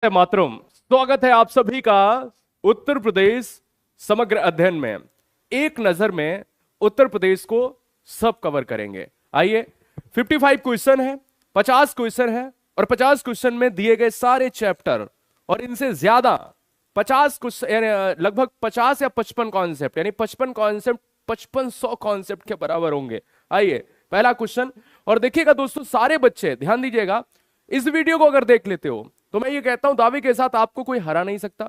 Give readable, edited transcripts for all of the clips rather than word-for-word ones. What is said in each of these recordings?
मातरम। स्वागत है आप सभी का उत्तर प्रदेश समग्र अध्ययन में। एक नजर में उत्तर प्रदेश को सब कवर करेंगे। आइए, 55 क्वेश्चन है, 50 क्वेश्चन है और 50 क्वेश्चन में दिए गए सारे चैप्टर और इनसे ज्यादा 50 क्वेश्चन, लगभग 50 या 55 कॉन्सेप्ट, यानी 55 कॉन्सेप्ट 5500 कॉन्सेप्ट के बराबर होंगे। आइए, पहला क्वेश्चन। और देखिएगा दोस्तों, सारे बच्चे ध्यान दीजिएगा, इस वीडियो को अगर देख लेते हो तो मैं ये कहता हूं दावे के साथ आपको कोई हरा नहीं सकता।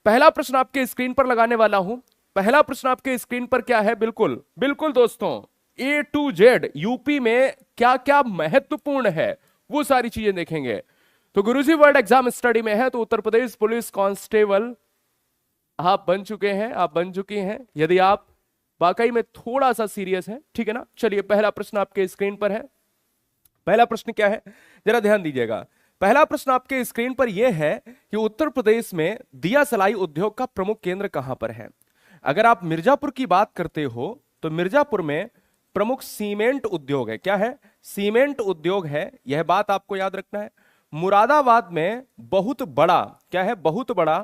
पहला प्रश्न आपके स्क्रीन पर लगाने वाला हूं। पहला प्रश्न आपके स्क्रीन पर क्या है? बिल्कुल बिल्कुल दोस्तों, ए टू जेड यूपी में क्या क्या महत्वपूर्ण है वो सारी चीजें देखेंगे। तो गुरुजी वर्ल्ड एग्जाम स्टडी में है तो उत्तर प्रदेश पुलिस कांस्टेबल आप बन चुके हैं, आप बन चुकी हैं, यदि आप वाकई में थोड़ा सा सीरियस है, ठीक है ना। चलिए, पहला प्रश्न आपके स्क्रीन पर है। पहला प्रश्न क्या है, जरा ध्यान दीजिएगा। पहला प्रश्न आपके स्क्रीन पर यह है कि उत्तर प्रदेश में दिया सलाई उद्योग का प्रमुख केंद्र कहां पर है। अगर आप मिर्जापुर की बात करते हो तो मिर्जापुर में प्रमुख सीमेंट उद्योग है। क्या है? सीमेंट उद्योग है, यह बात आपको याद रखना है। मुरादाबाद में बहुत बड़ा, क्या है? बहुत बड़ा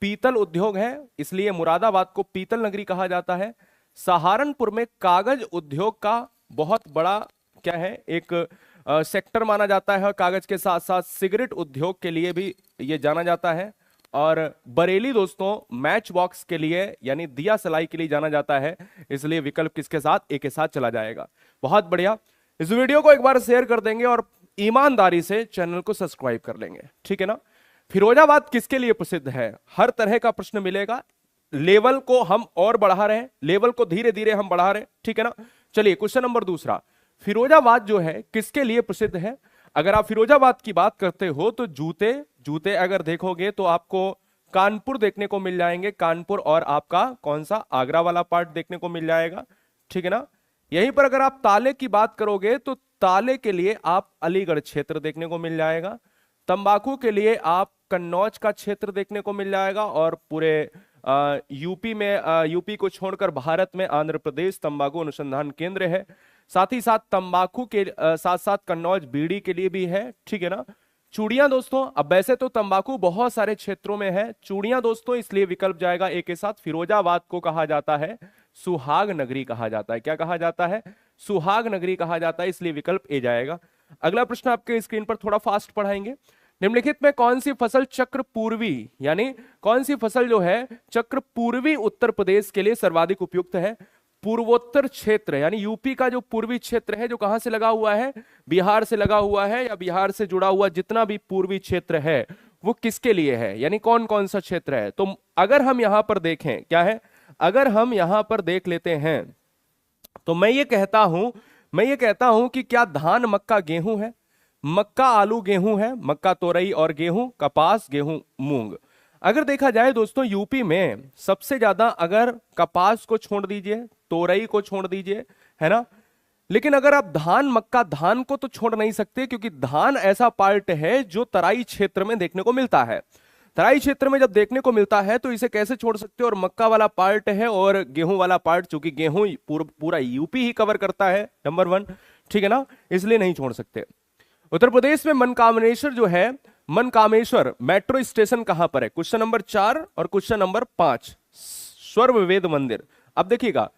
पीतल उद्योग है, इसलिए मुरादाबाद को पीतल नगरी कहा जाता है। सहारनपुर में कागज उद्योग का बहुत बड़ा, क्या है, एक सेक्टर माना जाता है और कागज के साथ साथ सिगरेट उद्योग के लिए भी यह जाना जाता है। और बरेली दोस्तों मैच बॉक्स के लिए यानी दिया सलाई के लिए जाना जाता है, इसलिए विकल्प किसके साथ? ए के साथ चला जाएगा। बहुत बढ़िया, इस वीडियो को एक बार शेयर कर देंगे और ईमानदारी से चैनल को सब्सक्राइब कर लेंगे, ठीक है ना। फिरोजाबाद किसके लिए प्रसिद्ध है? हर तरह का प्रश्न मिलेगा। लेवल को हम और बढ़ा रहे हैं, लेवल को धीरे धीरे हम बढ़ा रहे हैं, ठीक है ना। चलिए, क्वेश्चन नंबर दूसरा, फिरोजाबाद जो है किसके लिए प्रसिद्ध है? अगर आप फिरोजाबाद की बात करते हो तो जूते, जूते अगर देखोगे तो आपको कानपुर देखने को मिल जाएंगे, कानपुर, और आपका कौन सा आगरा वाला पार्ट देखने को मिल जाएगा, ठीक है ना। यहीं पर अगर आप ताले की बात करोगे तो ताले के लिए आप अलीगढ़ क्षेत्र देखने को मिल जाएगा। तंबाकू के लिए आप कन्नौज का क्षेत्र देखने को मिल जाएगा और पूरे यूपी में, यूपी को छोड़कर भारत में आंध्र प्रदेश तंबाकू अनुसंधान केंद्र है। साथ ही साथ तंबाकू के साथ साथ कन्नौज बीड़ी के लिए भी है, ठीक है ना। चूड़ियां दोस्तों, अब वैसे तो तंबाकू बहुत सारे क्षेत्रों में है, चूड़ियां दोस्तों इसलिए विकल्प जाएगा ए के साथ। फिरोजाबाद को कहा जाता है सुहाग नगरी कहा जाता है। क्या कहा जाता है? सुहाग नगरी कहा जाता है, इसलिए विकल्प ए जाएगा। अगला प्रश्न आपके स्क्रीन पर थोड़ा फास्ट पढ़ाएंगे। निम्नलिखित में कौन सी फसल चक्र पूर्वी, यानी कौन सी फसल जो है चक्र पूर्वी उत्तर प्रदेश के लिए सर्वाधिक उपयुक्त है? पूर्वोत्तर क्षेत्र यानी यूपी का जो पूर्वी क्षेत्र है, जो कहां से लगा हुआ है? बिहार से लगा हुआ है, या बिहार से जुड़ा हुआ जितना भी पूर्वी क्षेत्र है वो किसके लिए है, यानी कौन कौन सा क्षेत्र है? तो अगर हम यहां पर देखें, क्या है, अगर हम यहां पर देख लेते हैं तो मैं ये कहता हूं कि क्या धान, मक्का, गेहूं है? मक्का, आलू, गेहूं है, मक्का, तोरई और गेहूं, कपास, गेहूं, मूंग। अगर देखा जाए दोस्तों यूपी में सबसे ज्यादा, अगर कपास को छोड़ दीजिए, तोरई को छोड़ दीजिए, है ना, लेकिन अगर आप धान, मक्का, धान को तो छोड़ नहीं सकते क्योंकि धान ऐसा पार्ट है जो तराई क्षेत्र में देखने को मिलता है। तराई क्षेत्र में जब देखने को मिलता है तो इसे कैसे छोड़ सकते हो? और मक्का वाला पार्ट है और गेहूं वाला पार्ट, चूंकि गेहूं पूरा यूपी ही कवर करता है, नंबर 1, ठीक है ना, इसलिए नहीं छोड़ सकते। उत्तर प्रदेश में मनकामेश्वर जो है, मनकामेश्वर मेट्रो स्टेशन कहां पर है? क्वेश्चन नंबर 4 और क्वेश्चन नंबर 5, स्वर्ववेद मंदिर। अब देखिएगा,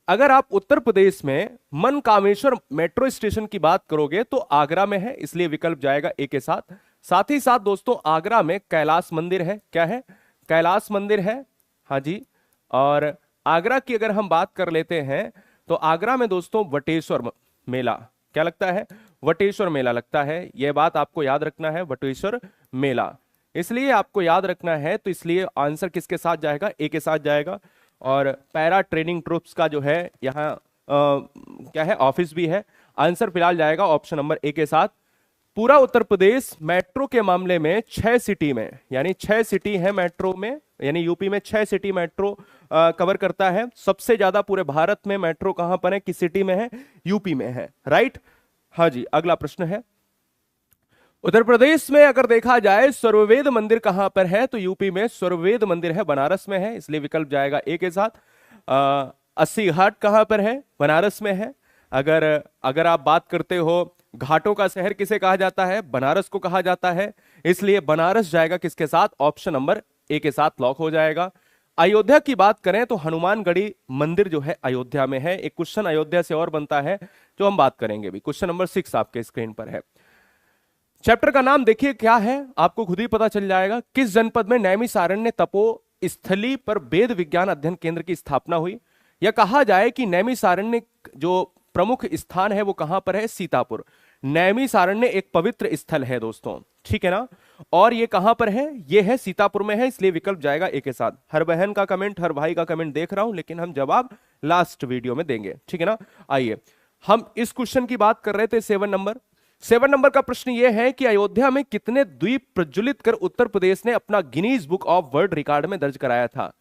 अगर आप उत्तर प्रदेश में मनकामेश्वर मेट्रो स्टेशन की बात करोगे तो आगरा में है, इसलिए विकल्प जाएगा ए के साथ। साथ ही साथ दोस्तों आगरा में कैलाश मंदिर है। क्या है? कैलाश मंदिर है, हाँ जी। और आगरा की अगर हम बात कर लेते हैं तो आगरा में दोस्तों वटेश्वर मेला, क्या लगता है? वटेश्वर मेला लगता है, यह बात आपको याद रखना है, वटेश्वर मेला, इसलिए आपको याद रखना है। तो इसलिए आंसर किसके साथ जाएगा? ए के साथ जाएगा। और पैरा ट्रेनिंग ट्रूप्स का जो है यहाँ क्या है, ऑफिस भी है। आंसर फिलहाल जाएगा ऑप्शन नंबर ए के साथ। पूरा उत्तर प्रदेश मेट्रो के मामले में 6 सिटी में, यानी 6 सिटी है मेट्रो में, यानी यूपी में 6 सिटी मेट्रो कवर करता है। सबसे ज्यादा पूरे भारत में मेट्रो कहां पर है, किस सिटी में है? यूपी में है, राइट, हाँ जी। अगला प्रश्न है, उत्तर प्रदेश में अगर देखा जाए सर्ववेद मंदिर कहां पर है? तो यूपी में सर्ववेद मंदिर है, बनारस में है, इसलिए विकल्प जाएगा ए के साथ। अस्सी घाट कहां पर है? बनारस में है। अगर आप बात करते हो घाटों का शहर किसे कहा जाता है? बनारस को कहा जाता है। इसलिए बनारस जाएगा किसके साथ, ऑप्शन नंबर ए के साथ लॉक हो जाएगा। अयोध्या की बात करें तो हनुमानगढ़ी मंदिर जो है अयोध्या में है। एक क्वेश्चन अयोध्या से और बनता है जो हम बात करेंगे भी। क्वेश्चन नंबर 6 आपके स्क्रीन पर है। चैप्टर का नाम देखिए क्या है, आपको खुद ही पता चल जाएगा। किस जनपद में नैमिषारण्य तपो स्थली पर वेद विज्ञान अध्ययन केंद्र की स्थापना हुई? या कहा जाए कि नैमिषारण्य जो प्रमुख स्थान है वो कहां पर है, सीतापुर। नैमिषारण्य एक पवित्र स्थल है दोस्तों, ठीक है ना, और ये कहां पर है, ये है सीतापुर में है, इसलिए विकल्प जाएगा ए के साथ। हर बहन का कमेंट, हर भाई का कमेंट देख रहा हूं, लेकिन हम जवाब लास्ट वीडियो में देंगे, ठीक है ना। आइए, हम इस क्वेश्चन की बात कर रहे थे 7 नंबर का प्रश्न यह है कि अयोध्या में कितने द्वीप प्रज्वलित कर उत्तर प्रदेश ने अपना Guinness book of world record में दर्ज कराया था?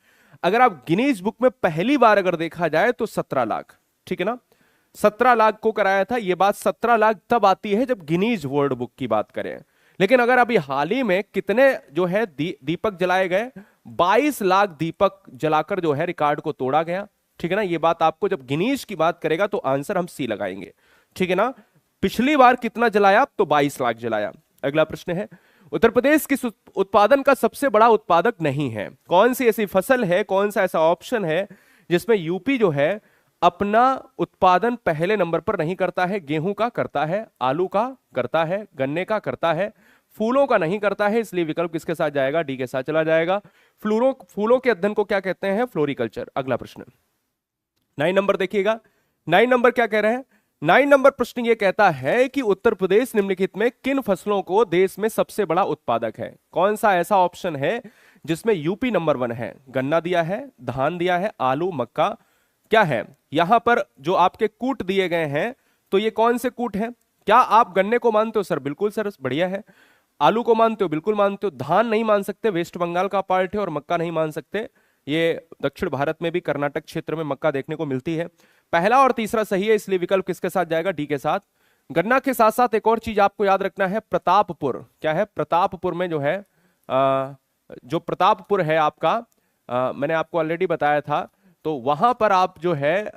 अगर आप गिनीज बुक में पहली बार अगर देखा जाए तो 17 लाख, ठीक है ना, 17 लाख को कराया था। यह बात 17 लाख तब आती है जब गिनीज वर्ल्ड बुक की बात करें। लेकिन अगर अभी हाल ही में कितने जो है दीपक जलाए गए, 22 लाख दीपक जलाकर जो है रिकॉर्ड को तोड़ा गया, ठीक है ना। यह बात आपको जब गिनीज की बात करेगा तो आंसर हम सी लगाएंगे, ठीक है ना। पिछली बार कितना जलाया, तो 22 लाख जलाया। अगला प्रश्न है, उत्तर प्रदेश किस उत्पादन का सबसे बड़ा उत्पादक नहीं है? कौन सी ऐसी फसल है, कौन सा ऐसा ऑप्शन है जिसमें यूपी जो है अपना उत्पादन पहले नंबर पर नहीं करता है? गेहूं का करता है, आलू का करता है, गन्ने का करता है, फूलों का नहीं करता है, इसलिए विकल्प किसके साथ जाएगा, डी के साथ चला जाएगा। फूलों के अध्ययन को क्या कहते हैं, फ्लोरिकल्चर। अगला प्रश्न 9 नंबर देखिएगा, 9 नंबर क्या कह रहे हैं। 9 नंबर प्रश्न ये कहता है कि उत्तर प्रदेश निम्नलिखित में किन फसलों को देश में सबसे बड़ा उत्पादक है? कौन सा ऐसा ऑप्शन है जिसमें यूपी नंबर 1 है? गन्ना दिया है, धान दिया है, आलू, मक्का, क्या है? यहां पर जो आपके कूट दिए गए हैं तो ये कौन से कूट हैं? क्या आप गन्ने को मानते हो? सर बिल्कुल सर, बढ़िया है। आलू को मानते हो? बिल्कुल मानते हो। धान नहीं मान सकते, वेस्ट बंगाल का पार्ट है। और मक्का नहीं मान सकते, ये दक्षिण भारत में भी कर्नाटक क्षेत्र में मक्का देखने को मिलती है। पहला और तीसरा सही है, इसलिए विकल्प किसके साथ जाएगा, डी के साथ। गन्ना के साथ साथ एक और चीज आपको याद रखना है, प्रतापपुर। क्या है? प्रतापपुर में जो है जो प्रतापपुर है आपका, मैंने आपको ऑलरेडी बताया था, तो वहां पर आप जो है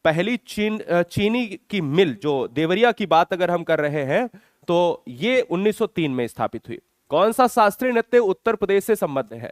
पहली चीनी की मिल जो देवरिया की बात अगर हम कर रहे हैं तो ये 1903 में स्थापित हुई। कौन सा शास्त्रीय नृत्य उत्तर प्रदेश से संबद्ध है?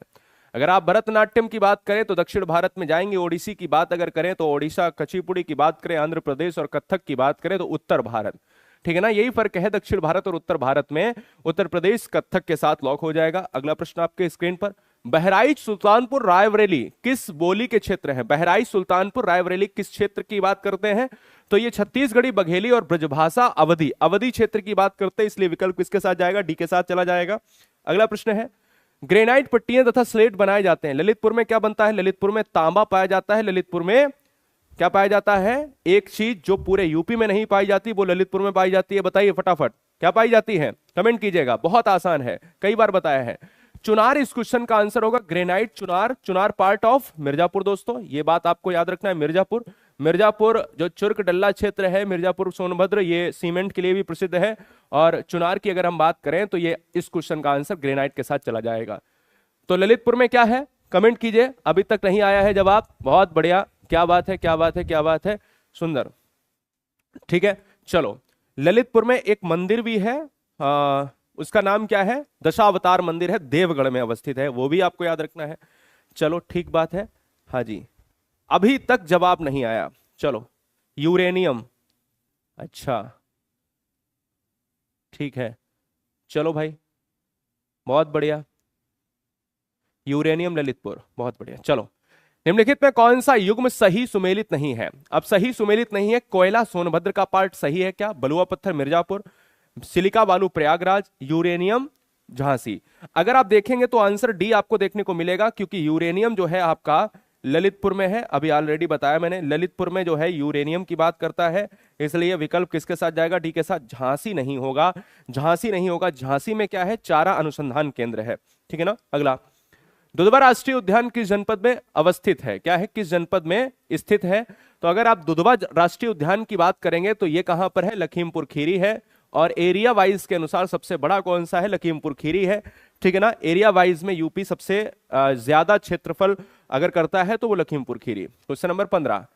अगर आप भरतनाट्यम की बात करें तो दक्षिण भारत में जाएंगे। ओडिसी की बात अगर करें तो ओडिशा, कुचिपुड़ी की बात करें आंध्र प्रदेश, और कथक की बात करें तो उत्तर भारत, ठीक है ना। यही फर्क है दक्षिण भारत और उत्तर भारत में। उत्तर प्रदेश कथक के साथ लॉक हो जाएगा। अगला प्रश्न आपके स्क्रीन पर, बहराइच सुल्तानपुर रायबरेली किस बोली के क्षेत्र है? बहराइच सुल्तानपुर रायबरेली किस क्षेत्र की बात करते हैं? तो ये छत्तीसगढ़ी, बघेली और ब्रजभाषा अवधि क्षेत्र की बात करते हैं, इसलिए विकल्प किसके साथ जाएगा, डी के साथ चला जाएगा। अगला प्रश्न है, ग्रेनाइट पट्टियां तथा स्लेट बनाए जाते हैं, ललितपुर में क्या बनता है? ललितपुर में तांबा पाया जाता है। ललितपुर में क्या पाया जाता है? एक चीज जो पूरे यूपी में नहीं पाई जाती वो ललितपुर में पाई जाती है। बताइए फटाफट, क्या पाई जाती है? कमेंट कीजिएगा, बहुत आसान है, कई बार बताया है। चुनार इस क्वेश्चन का आंसर होगा। Granite Chunar, Chunar part of Mirzapur दोस्तों, ये बात आपको याद रखना है। मिर्जापुर जो चुर्क डल्ला क्षेत्र है, मिर्जापुर सोनभद्र, ये सीमेंट के लिए भी प्रसिद्ध है। और चुनार की अगर हम बात करें तो ये इस क्वेश्चन का आंसर ग्रेनाइट के साथ चला जाएगा। तो ललितपुर में क्या है, कमेंट कीजिए। अभी तक नहीं आया है जवाब, बहुत बढ़िया, क्या बात है, क्या बात है, क्या बात है, सुंदर, ठीक है। चलो, ललितपुर में एक मंदिर भी है, उसका नाम क्या है? दशावतार मंदिर है, देवगढ़ में अवस्थित है, वो भी आपको याद रखना है। चलो ठीक बात है, हाँ जी। अभी तक जवाब नहीं आया। चलो, यूरेनियम, अच्छा ठीक है, चलो भाई, बहुत बढ़िया, यूरेनियम ललितपुर, बहुत बढ़िया। चलो, निम्नलिखित में कौन सा युग्म सही सुमेलित नहीं है? अब सही सुमेलित नहीं है, कोयला सोनभद्र का पार्ट सही है क्या? बलुआ पत्थर मिर्जापुर, सिलिका बालू प्रयागराज, यूरेनियम झांसी। अगर आप देखेंगे तो आंसर डी आपको देखने को मिलेगा, क्योंकि यूरेनियम जो है आपका ललितपुर में है। अभी ऑलरेडी बताया मैंने, ललितपुर में जो है यूरेनियम की बात करता है, इसलिए विकल्प किसके साथ जाएगा? डी के साथ। झांसी नहीं होगा, झांसी नहीं होगा। झांसी में क्या है? चारा अनुसंधान केंद्र है, ठीक है ना। अगला, दुधवा राष्ट्रीय उद्यान किस जनपद में अवस्थित है? क्या है? किस जनपद में स्थित है? तो अगर आप दुधवा राष्ट्रीय उद्यान की बात करेंगे तो ये कहां पर है? लखीमपुर खीरी है। और एरिया वाइज के अनुसार सबसे बड़ा कौन सा है? लखीमपुर खीरी है, ठीक है ना। एरिया वाइज में यूपी सबसे ज्यादा क्षेत्रफल अगर करता है तो वो लखीमपुर खीरी। क्वेश्चन नंबर 15,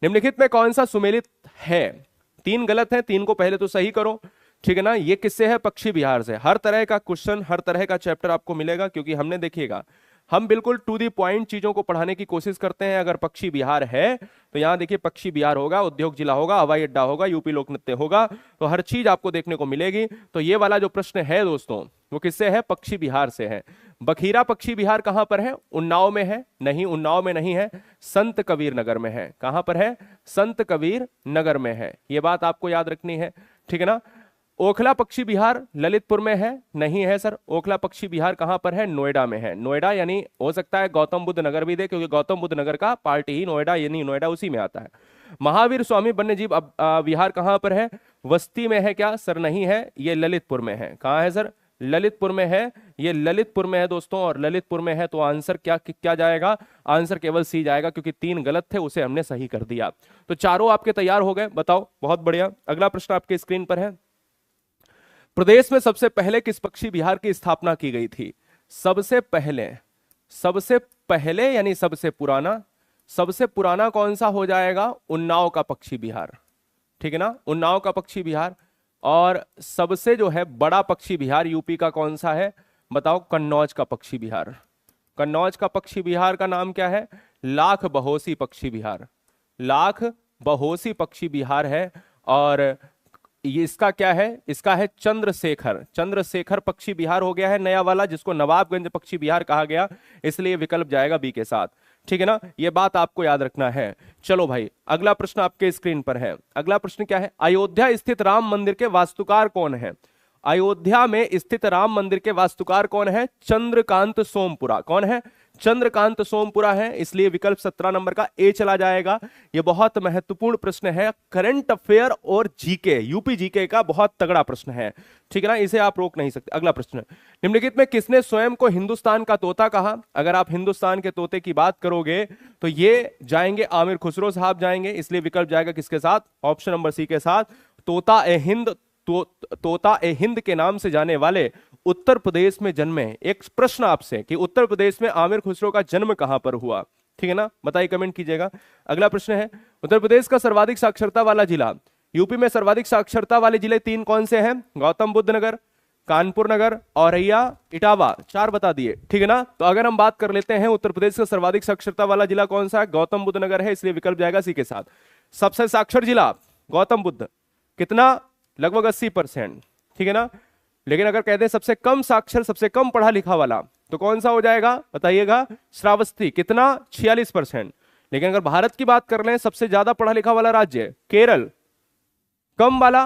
निम्नलिखित में कौन सा सुमेलित है? 3 गलत है, 3 को पहले तो सही करो। ठीक है ना। ये किससे है? पक्षी विहार से। हर तरह का क्वेश्चन, हर तरह का चैप्टर आपको मिलेगा, क्योंकि हमने देखिएगा हम बिल्कुल टू दी पॉइंट चीजों को पढ़ाने की कोशिश करते हैं। अगर पक्षी विहार है तो यहां देखिए पक्षी विहार होगा, उद्योग जिला होगा, हवाई अड्डा होगा, यूपी लोक नृत्य होगा, तो हर चीज आपको देखने को मिलेगी। तो ये वाला जो प्रश्न है दोस्तों वो किससे है? पक्षी विहार से है। बखीरा पक्षी विहार कहां पर है? उन्नाव में है? नहीं, उन्नाव में नहीं है, संत कबीर नगर में है। कहां पर है? संत कबीर नगर में है। ये बात आपको याद रखनी है, ठीक है ना। ओखला पक्षी विहार ललितपुर में है? नहीं है सर। ओखला पक्षी विहार कहां पर है? नोएडा में है। नोएडा यानी हो सकता है गौतम बुद्ध नगर भी दे, क्योंकि गौतम बुद्ध नगर का पार्ट ही नोएडा, यानी नोएडा उसी में आता है। महावीर स्वामी वन्यजीव विहार कहां पर है? वस्ती में है क्या सर? नहीं है, ये ललितपुर में है। कहां है सर? ललितपुर में है। ये ललितपुर में है दोस्तों, और ललितपुर में है तो आंसर क्या क्या जाएगा? आंसर केवल सी जाएगा, क्योंकि 3 गलत थे, उसे हमने सही कर दिया। तो चारों आपके तैयार हो गए, बताओ, बहुत बढ़िया। अगला प्रश्न आपके स्क्रीन पर है। प्रदेश में सबसे पहले किस पक्षी विहार की स्थापना की गई थी? सबसे पहले, सबसे पहले यानी सबसे पुराना, सबसे पुराना कौन सा हो जाएगा? उन्नाव का पक्षी विहार, ठीक है ना, उन्नाव का पक्षी विहार। और सबसे जो है बड़ा पक्षी विहार यूपी का कौन सा है? बताओ। कन्नौज का पक्षी विहार। कन्नौज का पक्षी विहार का नाम क्या है? लाख बहोसी पक्षी विहार। लाख बहोसी पक्षी विहार है। और ये इसका क्या है? इसका है चंद्रशेखर। चंद्रशेखर पक्षी विहार हो गया है नया वाला, जिसको नवाबगंज पक्षी विहार कहा गया, इसलिए विकल्प जाएगा बी के साथ, ठीक है ना। ये बात आपको याद रखना है। चलो भाई, अगला प्रश्न आपके स्क्रीन पर है। अगला प्रश्न क्या है? अयोध्या स्थित राम मंदिर के वास्तुकार कौन है? अयोध्या में स्थित राम मंदिर के वास्तुकार कौन है? चंद्रकांत सोमपुरा। कौन है? चंद्रकांत सोमपुरा है, इसलिए विकल्प 17 नंबर का ए चला जाएगा। यह बहुत महत्वपूर्ण प्रश्न है, करंट अफेयर और जीके, यूपी जीके का बहुत तगड़ा प्रश्न है, ठीक है ना, इसे आप रोक नहीं सकते। अगला प्रश्न, निम्नलिखित में किसने स्वयं को हिंदुस्तान का तोता कहा? अगर आप हिंदुस्तान के तोते की बात करोगे तो ये जाएंगे आमिर खुसरो साहब जाएंगे, इसलिए विकल्प जाएगा किसके साथ? ऑप्शन नंबर सी के साथ। तोता ए हिंद, तोता ए हिंद के नाम से जाने वाले उत्तर प्रदेश में जन्मे। एक प्रश्न आपसे कि उत्तर प्रदेश में आमिर खुसरो का जन्म कहां पर हुआ, ठीक है ना, बताइए, कमेंट कीजिएगा। अगला प्रश्न है, उत्तर प्रदेश का सर्वाधिक साक्षरता वाला जिला। यूपी में सर्वाधिक साक्षरता वाले जिले 3 कौन से हैं? गौतम बुद्ध नगर, कानपुर नगर, औरैया, इटावा। 4 बता दिए, ठीक है ना। तो अगर हम बात कर लेते हैं उत्तर प्रदेश का सर्वाधिक साक्षरता वाला जिला कौन सा है? गौतम बुद्ध नगर है, इसलिए विकल्प जाएगा सी के साथ। सबसे साक्षर जिला गौतम बुद्ध, कितना? लगभग 80%, ठीक है ना। लेकिन अगर कहते हैं सबसे कम साक्षर, सबसे कम पढ़ा लिखा वाला, तो कौन सा हो जाएगा बताइएगा? श्रावस्ती, कितना? 46%। लेकिन अगर भारत की बात कर लें सबसे ज्यादा पढ़ा लिखा वाला राज्य केरल, कम वाला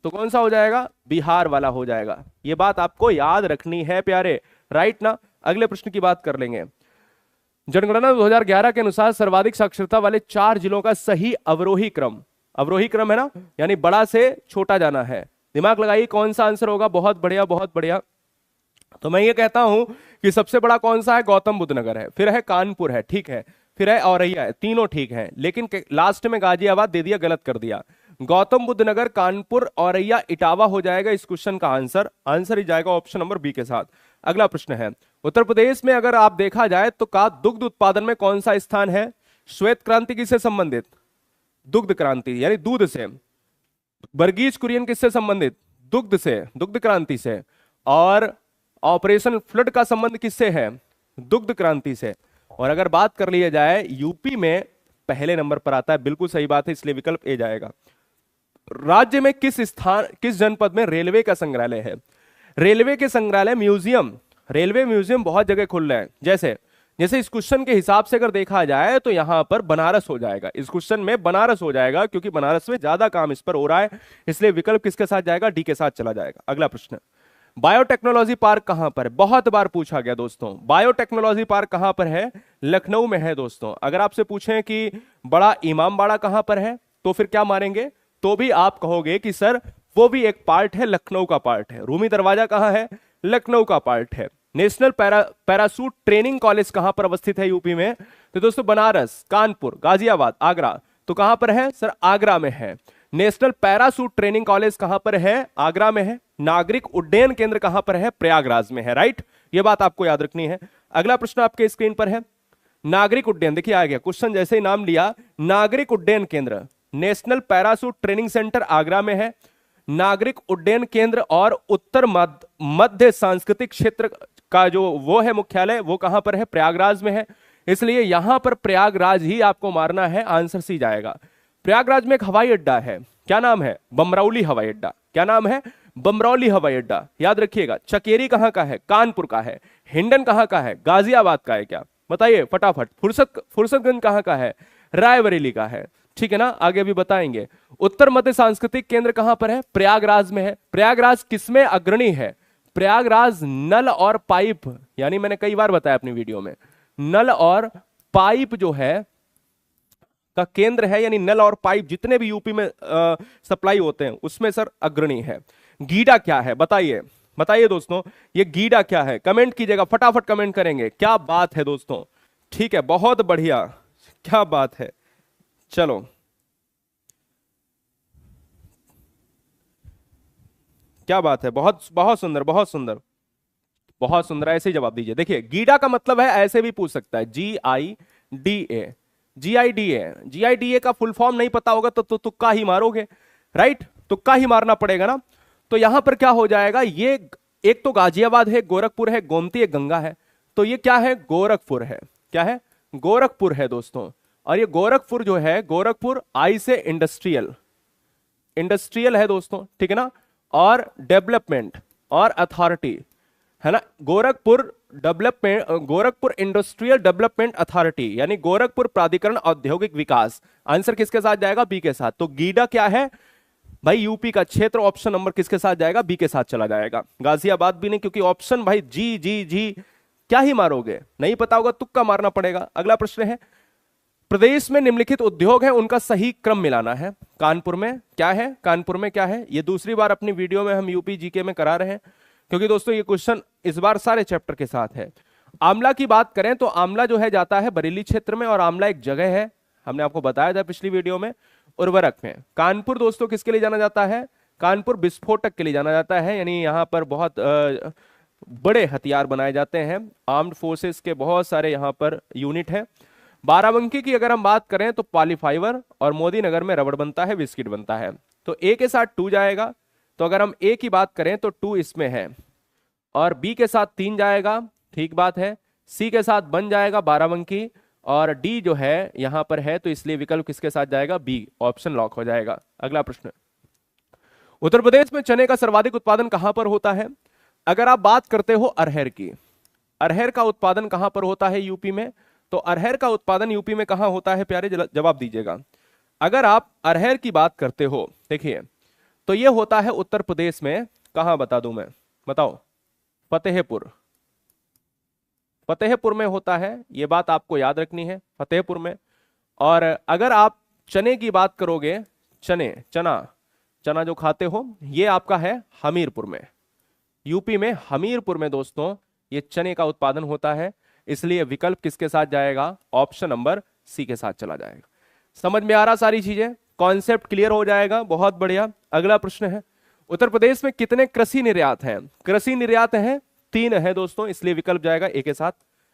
तो कौन सा हो जाएगा? बिहार वाला हो जाएगा। यह बात आपको याद रखनी है प्यारे, राइट ना। अगले प्रश्न की बात कर लेंगे। जनगणना 2011 के अनुसार सर्वाधिक साक्षरता वाले 4 जिलों का सही अवरोही क्रम, अवरोही क्रम है ना, यानी बड़ा से छोटा जाना है। दिमाग लगाइए कौन सा आंसर होगा। बहुत बढ़िया, बहुत बढ़िया। तो मैं ये कहता हूं कि सबसे बड़ा कौन सा है? गौतम बुद्ध नगर है, फिर है कानपुर है, ठीक है, फिर है औरैया है, तीनों ठीक है, लेकिन लास्ट में गाजियाबाद दे दिया, गलत कर दिया। गौतम बुद्ध नगर, कानपुर, औरैया, इटावा हो जाएगा इस क्वेश्चन का आंसर। आंसर ही जाएगा ऑप्शन नंबर बी के साथ। अगला प्रश्न है, उत्तर प्रदेश में अगर आप देखा जाए तो का दुग्ध उत्पादन में कौन सा स्थान है? श्वेत क्रांति किससे संबंधित? दुग्ध क्रांति यानी दूध से। वर्गीज कुरियन किससे संबंधित? दुग्ध से, दुग्ध क्रांति से। और ऑपरेशन फ्लड का संबंध किससे है? दुग्ध क्रांति से। और अगर बात कर लिया जाए यूपी में पहले नंबर पर आता है, बिल्कुल सही बात है, इसलिए विकल्प ए जाएगा। राज्य में किस स्थान, किस जनपद में रेलवे का संग्रहालय है? रेलवे के संग्रहालय, म्यूजियम, रेलवे म्यूजियम बहुत जगह खुल रहे हैं। जैसे जैसे इस क्वेश्चन के हिसाब से अगर देखा जाए तो यहां पर बनारस हो जाएगा, इस क्वेश्चन में बनारस हो जाएगा, क्योंकि बनारस में ज्यादा काम इस पर हो रहा है, इसलिए विकल्प किसके साथ जाएगा? डी के साथ चला जाएगा। अगला प्रश्न, बायोटेक्नोलॉजी पार्क कहां पर? बहुत बार पूछा गया दोस्तों, बायोटेक्नोलॉजी पार्क कहां पर है? लखनऊ में है दोस्तों। अगर आपसे पूछें कि बड़ा इमामबाड़ा कहां पर है, तो फिर क्या मारेंगे? तो भी आप कहोगे कि सर वो भी एक पार्ट है, लखनऊ का पार्ट है। रूमी दरवाजा कहां है? लखनऊ का पार्ट है। नेशनल पैरासूट ट्रेनिंग कॉलेज कहां पर अवस्थित है यूपी में? तो दोस्तों बनारस, कानपुर, गाजियाबाद, आगरा। तो कहां पर है सर? आगरा में है। नेशनल पैरासूट ट्रेनिंग कॉलेज कहां पर है? आगरा में है। नागरिक उड्डयन केंद्र कहां पर है? प्रयागराज में है, राइट। यह बात आपको याद रखनी है। अगला प्रश्न आपके स्क्रीन पर है, नागरिक उड्डयन, देखिए आ गया क्वेश्चन, जैसे ही नाम लिया, नागरिक उड्डयन केंद्र, national parachute training centre Agra में है। नागरिक उड्डयन केंद्र और उत्तर मध्य सांस्कृतिक क्षेत्र का जो वो है मुख्यालय, वो कहां पर है? प्रयागराज में है। इसलिए यहां पर प्रयागराज ही आपको मारना है, आंसर सी जाएगा। प्रयागराज में एक हवाई अड्डा है, क्या नाम है? बमरौली हवाई अड्डा। क्या नाम है? बमरौली हवाई अड्डा, याद रखिएगा। चकेरी कहां का है? कानपुर का है। हिंडन कहां का है? गाजियाबाद का है। क्या बताइए फटाफट। फुर्सतगंज कहां का है? रायबरेली का है। ठीक है ना, आगे भी बताएंगे। उत्तर मध्य सांस्कृतिक केंद्र कहां पर है? प्रयागराज में है। प्रयागराज किसमें अग्रणी है? प्रयागराज नल और पाइप, यानी मैंने कई बार बताया अपनी वीडियो में, नल और पाइप जो है का केंद्र है, यानी नल और पाइप जितने भी यूपी में सप्लाई होते हैं उसमें सर अग्रणी है। गीडा क्या है बताइए, बताइए दोस्तों, ये गीडा क्या है? कमेंट कीजिएगा, फटाफट कमेंट करेंगे। क्या बात है दोस्तों, ठीक है, बहुत बढ़िया, क्या बात है। चलो क्या बात है, बहुत बहुत सुंदर, बहुत सुंदर, बहुत सुंदर। ऐसे ही जवाब दीजिए। देखिए गीडा का मतलब है, ऐसे भी पूछ सकता है, GIDA। GIDA का फुल फॉर्म नहीं पता होगा तो तुक्का ही मारोगे, राइट? तुक्का ही मारना पड़ेगा ना। तो यहां पर क्या हो जाएगा, ये एक तो गाजियाबाद है, गोरखपुर है, गोमती है, गंगा है, तो ये क्या है? गोरखपुर है। क्या है? गोरखपुर है दोस्तों। और ये गोरखपुर जो है, गोरखपुर आई से इंडस्ट्रियल, इंडस्ट्रियल है दोस्तों, ठीक है ना, और डेवलपमेंट और अथॉरिटी है ना। Gorakhpur development, Gorakhpur industrial development authority, यानी गोरखपुर प्राधिकरण औद्योगिक विकास। आंसर किसके साथ जाएगा? बी के साथ। तो गीडा क्या है भाई? यूपी का क्षेत्र। ऑप्शन नंबर किसके साथ जाएगा? बी के साथ चला जाएगा। गाजियाबाद भी नहीं, क्योंकि ऑप्शन भाई जी क्या ही मारोगे, नहीं पता होगा, तुक्का मारना पड़ेगा। अगला प्रश्न है, प्रदेश में निम्नलिखित उद्योग है, उनका सही क्रम मिलाना है। कानपुर में क्या है? कानपुर में क्या है? ये दूसरी बार अपनी वीडियो में हम यूपी जीके में करा रहे हैं, क्योंकि दोस्तों ये क्वेश्चन इस बार सारे चैप्टर के साथ है। आंवला की बात करें तो आंवला जो है जाता है बरेली क्षेत्र में, और आंवला एक जगह है, हमने आपको बताया था पिछली वीडियो में, उर्वरक में। कानपुर दोस्तों किसके लिए जाना जाता है? कानपुर विस्फोटक के लिए जाना जाता है, यानी यहां पर बहुत बड़े हथियार बनाए जाते हैं। आर्म्ड फोर्सेस के बहुत सारे यहां पर यूनिट है। बाराबंकी की अगर हम बात करें तो पॉलीफाइबर, और मोदी नगर में रबड़ बनता है, बिस्किट बनता है। तो ए के साथ 2 जाएगा। तो अगर हम ए की बात करें तो 2 इसमें है, और बी के साथ 3 जाएगा, ठीक बात है। सी के साथ बन जाएगा बाराबंकी, और डी जो है यहां पर है, तो इसलिए विकल्प किसके साथ जाएगा? बी, ऑप्शन लॉक हो जाएगा। अगला प्रश्न, उत्तर प्रदेश में चने का सर्वाधिक उत्पादन कहां पर होता है? अगर आप बात करते हो अरहर की, अरहर का उत्पादन कहां पर होता है यूपी में? तो अरहर का उत्पादन यूपी में कहां होता है प्यारे? जवाब दीजिएगा। अगर आप अरहर की बात करते हो, देखिए, तो यह होता है उत्तर प्रदेश में। कहां बता दूं मैं, बताओ? फतेहपुर, फतेहपुर में होता है, यह बात आपको याद रखनी है, फतेहपुर में। और अगर आप चने की बात करोगे, चने, चना, चना जो खाते हो, यह आपका है हमीरपुर में। यूपी में हमीरपुर में दोस्तों ये चने का उत्पादन होता है, इसलिए विकल्प किसके साथ जाएगा? ऑप्शन नंबर सी के साथ चला जाएगा। समझ में आ रहा सारी चीजें? कॉन्सेप्ट क्लियर हो जाएगा, बहुत बढ़िया। अगला प्रश्न है, उत्तर प्रदेश में कितने कृषि निर्यात हैं? कृषि निर्यात हैं 3 है दोस्तों, इसलिए विकल्प जाएगा ए के साथ।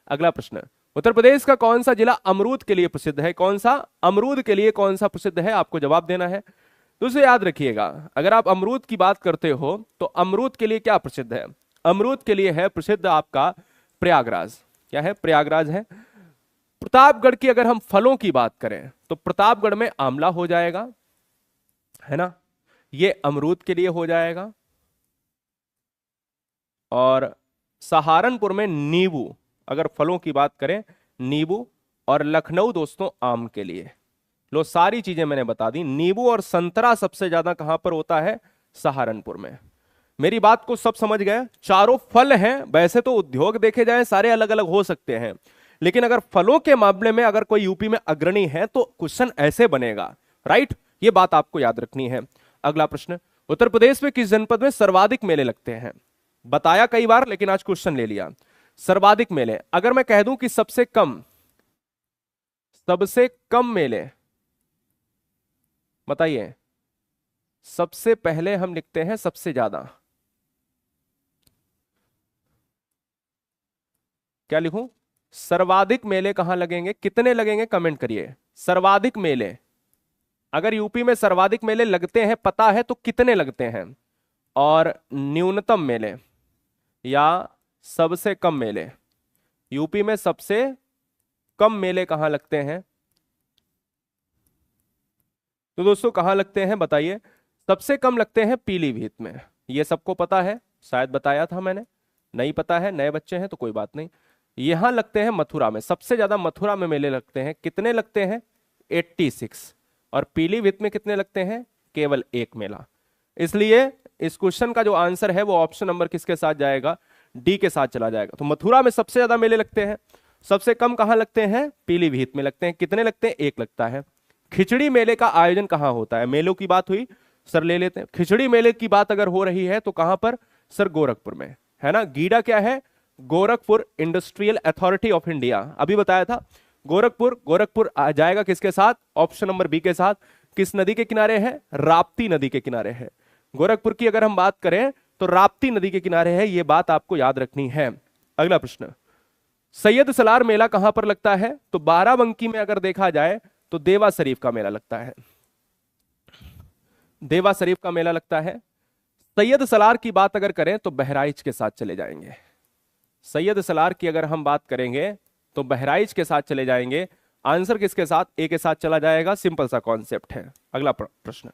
अगला प्रश्न, उत्तर प्रदेश का कौन सा जिला अमरूद के लिए प्रसिद्ध है? कौन सा? अमरूद के लिए कौन सा प्रसिद्ध है, आपको जवाब देना है। तो उसे याद रखिएगा, अगर आप अमरूद की बात करते हो तो अमरूद के लिए क्या प्रसिद्ध है? अमरूद के लिए है प्रसिद्ध आपका प्रयागराज। क्या है? प्रयागराज है। प्रतापगढ़ की अगर हम फलों की बात करें तो प्रतापगढ़ में आंवला हो जाएगा, है ना, ये अमरूद के लिए हो जाएगा। और सहारनपुर में नींबू, अगर फलों की बात करें, नींबू। और लखनऊ दोस्तों आम के लिए। लो सारी चीजें मैंने बता दी। नींबू और संतरा सबसे ज्यादा कहां पर होता है? सहारनपुर में। मेरी बात को सब समझ गए? चारों फल हैं, वैसे तो उद्योग देखे जाएं सारे अलग अलग हो सकते हैं, लेकिन अगर फलों के मामले में अगर कोई यूपी में अग्रणी है तो क्वेश्चन ऐसे बनेगा, राइट? ये बात आपको याद रखनी है। अगला प्रश्न, उत्तर प्रदेश में किस जनपद में सर्वाधिक मेले लगते हैं? बताया कई बार, लेकिन आज क्वेश्चन ले लिया। सर्वाधिक मेले, अगर मैं कह दूं कि सबसे कम, सबसे कम मेले, बताइए। सबसे पहले हम लिखते हैं सबसे ज्यादा, क्या लिखूं? सर्वाधिक मेले कहां लगेंगे, कितने लगेंगे, कमेंट करिए। सर्वाधिक मेले, अगर यूपी में सर्वाधिक मेले लगते हैं पता है तो कितने लगते हैं, और न्यूनतम मेले या सबसे कम मेले, यूपी में सबसे कम मेले कहां लगते हैं? तो दोस्तों कहां लगते हैं बताइए? सबसे कम लगते हैं पीलीभीत में, ये सबको पता है, शायद बताया था मैंने, नहीं पता है, नए बच्चे हैं तो कोई बात नहीं। यहां लगते हैं मथुरा में, सबसे ज्यादा मथुरा में मेले लगते हैं, कितने लगते हैं? 86। और पीलीभीत में कितने लगते हैं? केवल एक मेला। इसलिए इस क्वेश्चन का जो आंसर है वो ऑप्शन नंबर किसके साथ जाएगा? डी के साथ चला जाएगा। तो मथुरा में सबसे ज्यादा मेले लगते हैं, सबसे कम कहां लगते हैं? पीलीभीत में लगते हैं। कितने लगते हैं? एक लगता है। खिचड़ी मेले का आयोजन कहां होता है? मेलों की बात हुई सर, ले लेते हैं। खिचड़ी मेले की बात अगर हो रही है तो कहां पर? सर गोरखपुर में, है ना। गीडा क्या है? Gorakhpur industrial authority of India, अभी बताया था। गोरखपुर, गोरखपुर आ जाएगा किसके साथ? ऑप्शन नंबर बी के साथ। किस नदी के किनारे है? राप्ती नदी के किनारे है। गोरखपुर की अगर हम बात करें तो राप्ती नदी के किनारे है, यह बात आपको याद रखनी है। अगला प्रश्न, सैयद सलार मेला कहां पर लगता है? तो बाराबंकी में अगर देखा जाए तो देवा शरीफ का मेला लगता है, देवा शरीफ का मेला लगता है। सैयद सलार की बात अगर करें तो बहराइच के साथ चले जाएंगे। सैयद सलार की अगर हम बात करेंगे तो बहराइच के साथ चले जाएंगे। आंसर किसके साथ? ए के साथ चला जाएगा, सिंपल सा कॉन्सेप्ट है। अगला प्रश्न,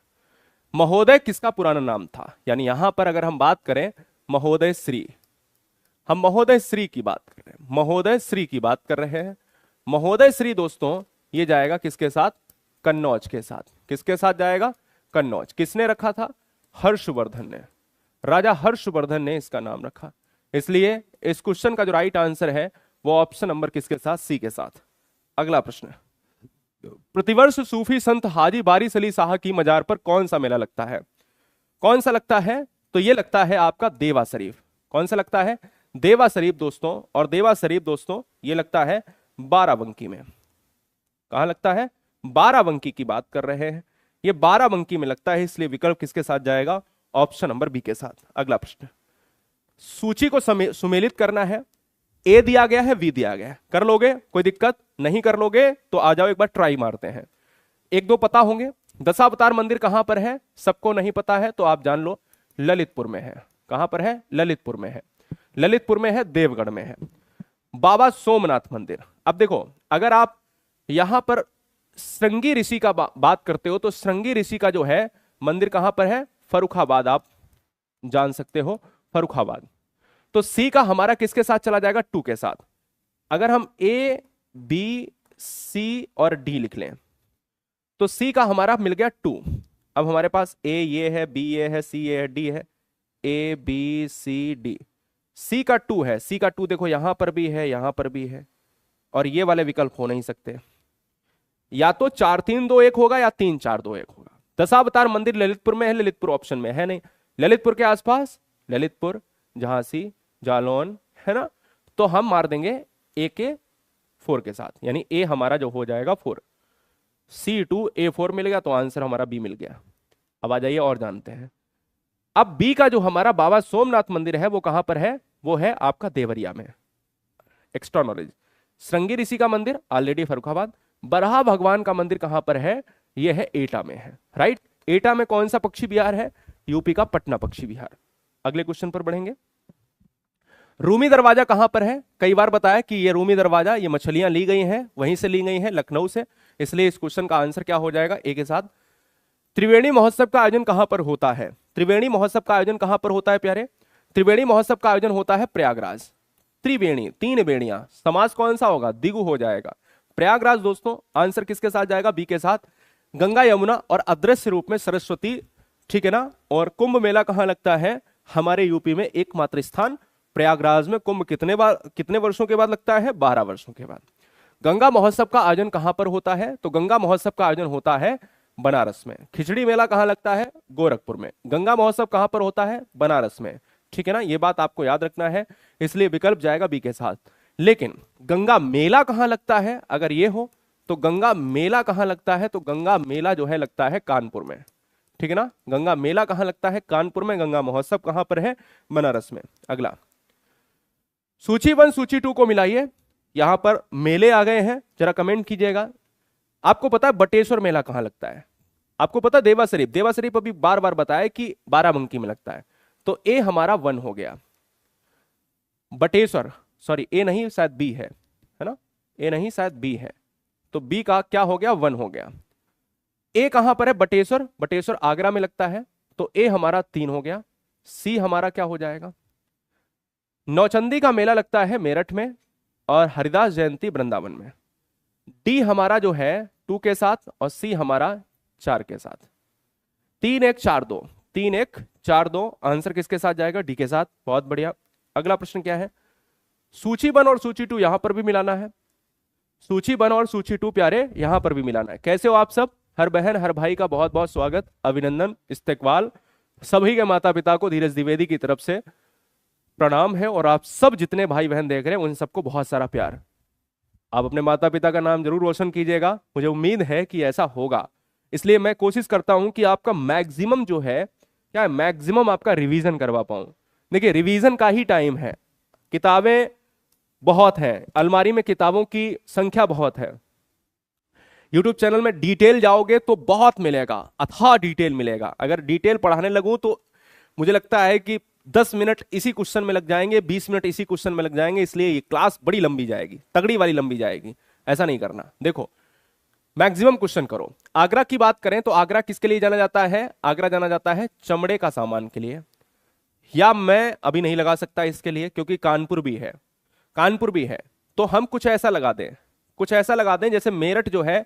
महोदय किसका पुराना नाम था? यानी यहां पर अगर हम बात करें महोदय श्री, हम महोदय श्री की बात कर रहे हैं, महोदय श्री की बात कर रहे हैं। महोदय श्री दोस्तों ये जाएगा किसके साथ? कन्नौज के साथ। किसके साथ जाएगा? कन्नौज। किसने रखा था? हर्षवर्धन ने, राजा हर्षवर्धन ने इसका नाम रखा। इसलिए इस क्वेश्चन का जो राइट आंसर है वो ऑप्शन नंबर किसके साथ? सी के साथ। अगला प्रश्न, प्रतिवर्ष सूफी संत हाजी बारिश अली शाह की मजार पर कौन सा मेला लगता है? कौन सा लगता है? तो ये लगता है आपका देवा शरीफ। कौन सा लगता है? देवा शरीफ दोस्तों। और देवा शरीफ दोस्तों ये लगता है बाराबंकी में। कहां लगता है? बाराबंकी की बात कर रहे हैं, ये बाराबंकी में लगता है। इसलिए विकल्प किसके साथ जाएगा? ऑप्शन नंबर बी के साथ। अगला प्रश्न, सूची को सुमेलित करना है। ए दिया गया है, बी दिया गया है, कर लोगे? कोई दिक्कत नहीं? कर लोगे तो आ जाओ, एक बार ट्राई मारते हैं। एक दो पता होंगे। दशावतार मंदिर कहां पर है? सबको नहीं पता है तो आप जान लो, ललितपुर में है। कहां पर है? ललितपुर में है। ललितपुर में है, देवगढ़ में है। बाबा सोमनाथ मंदिर, अब देखो अगर आप यहां पर श्रृंगी ऋषि का बात करते हो तो श्रृंगी ऋषि का जो है मंदिर कहां पर है? फर्रुखाबाद, आप जान सकते हो, फर्रुखाबाद। तो सी का हमारा किसके साथ चला जाएगा? टू के साथ। अगर हम ए बी सी और डी लिख लें तो सी का हमारा मिल गया टू। अब हमारे पास ए ये है, बी ये है, सी ये है, डी है, ए बी सी डी। सी का टू है, सी का टू देखो यहां पर भी है, यहां पर भी है, और ये वाले विकल्प हो नहीं सकते। या तो 4 3 2 1 होगा या 3 4 2 1 होगा। दशावतार मंदिर ललितपुर में है, ललितपुर ऑप्शन में है नहीं। ललितपुर के आसपास, ललितपुर, झांसी, जालौन, है ना। तो हम मार देंगे ए के 4 के साथ, यानी ए हमारा जो हो जाएगा 4। C2 A4 मिल गया तो आंसर हमारा बी मिल गया। अब आ जाइए और जानते हैं। अब बी का जो हमारा बाबा सोमनाथ मंदिर है वो कहां पर है? वो है आपका देवरिया में। एक्स्ट्रा नॉलेज, श्रृंगी ऋषि का मंदिर ऑलरेडी फर्रुखाबाद। बरहा भगवान का मंदिर कहां पर है? यह है एटा में है, राइट। एटा में कौन सा पक्षी विहार है? यूपी का पटना पक्षी विहार। अगले क्वेश्चन पर बढ़ेंगे। रूमी दरवाजा कहां पर है? कई बार बताया कि ये रूमी दरवाजा, ये मछलियां ली गई हैं, वहीं से ली गई हैं, लखनऊ से। इसलिए इस क्वेश्चन का आंसर क्या हो जाएगा? ए के साथ। त्रिवेणी महोत्सव का आयोजन कहां पर होता है? त्रिवेणी महोत्सव का आयोजन कहां पर होता है प्यारे? त्रिवेणी महोत्सव का आयोजन होता है प्रयागराज। त्रिवेणी, 3 बेड़ियां, समास कौन सा होगा? दिगु हो जाएगा। प्रयागराज दोस्तों। आंसर किसके साथ जाएगा? बी के साथ। गंगा यमुना और अदृश्य रूप में सरस्वती, ठीक है ना। और कुंभ मेला कहां लगता है? हमारे यूपी में एकमात्र स्थान प्रयागराज में कुंभ कितने वर्षों के बाद लगता है? 12 वर्षों के बाद। गंगा महोत्सव का आयोजन कहां पर होता है? तो गंगा महोत्सव का आयोजन होता है बनारस में। खिचड़ी मेला कहां लगता है? गोरखपुर में। गंगा महोत्सव कहां पर होता है? बनारस में, ठीक है ना। यह बात आपको याद रखना है, इसलिए विकल्प जाएगा बी के साथ। लेकिन गंगा मेला कहां लगता है? अगर यह हो तो गंगा मेला कहां लगता है? तो गंगा मेला जो है लगता है कानपुर में, ठीक है ना। गंगा मेला कहां लगता है? कानपुर में। गंगा महोत्सव कहां पर है? बनारस में। अगला, सूची 1 सूची 2 को मिलाइए। यहां पर मेले आ गए हैं, जरा कमेंट कीजिएगा। आपको पता है बटेश्वर मेला कहां लगता है? आपको पता देवा शरीफ अभी बार बार बताया कि बाराबंकी में लगता है, तो ए हमारा 1 हो गया। बटेश्वर, सॉरी ए नहीं शायद बी है ना, ए नहीं शायद बी है, तो बी का क्या हो गया 1 हो गया। ए कहां पर है बटेश्वर, बटेश्वर आगरा में लगता है, तो ए हमारा 3 हो गया। सी हमारा क्या हो जाएगा, नौचंदी का मेला लगता है मेरठ में और हरिदास जयंती वृंदावन में। डी हमारा जो है 2 के साथ और सी हमारा 4 के साथ। 3 1 4 2, 3 1 4 2, आंसर किसके साथ जाएगा, डी के साथ। बहुत बढ़िया। अगला प्रश्न क्या है, सूची 1 और सूची 2 यहां पर भी मिलाना है। सूची 1 और सूची 2 प्यारे यहां पर भी मिलाना है। कैसे हो आप सब, हर बहन हर भाई का बहुत बहुत स्वागत, अभिनंदन, इस्तकबाल। सभी के माता पिता को धीरज द्विवेदी की तरफ से प्रणाम है, और आप सब जितने भाई बहन देख रहे हैं उन सबको बहुत सारा प्यार। आप अपने माता पिता का नाम जरूर रोशन कीजिएगा, मुझे उम्मीद है कि ऐसा होगा, इसलिए मैं कोशिश करता हूं कि आपका मैक्सिमम जो है क्या है, मैक्सिमम आपका रिवीजन करवा पाऊं। देखिए रिवीजन का ही टाइम है, किताबें बहुत हैं, अलमारी में किताबों की संख्या बहुत है। यूट्यूब चैनल में डिटेल जाओगे तो बहुत मिलेगा, अथाह डिटेल मिलेगा। अगर डिटेल पढ़ाने लगूं तो मुझे लगता है कि 10 मिनट इसी क्वेश्चन में लग जाएंगे, 20 मिनट इसी क्वेश्चन में लग जाएंगे, इसलिए ये क्लास बड़ी लंबी जाएगी, तगड़ी वाली लंबी जाएगी। ऐसा नहीं करना। देखो मैक्सिमम क्वेश्चन करो। आगरा की बात करें तो आगरा किसके लिए जाना जाता है, आगरा जाना जाता है चमड़े का सामान के लिए। या मैं अभी नहीं लगा सकता इसके लिए क्योंकि कानपुर भी है, कानपुर भी है, तो हम कुछ ऐसा लगा दें, कुछ ऐसा लगा दें जैसे मेरठ जो है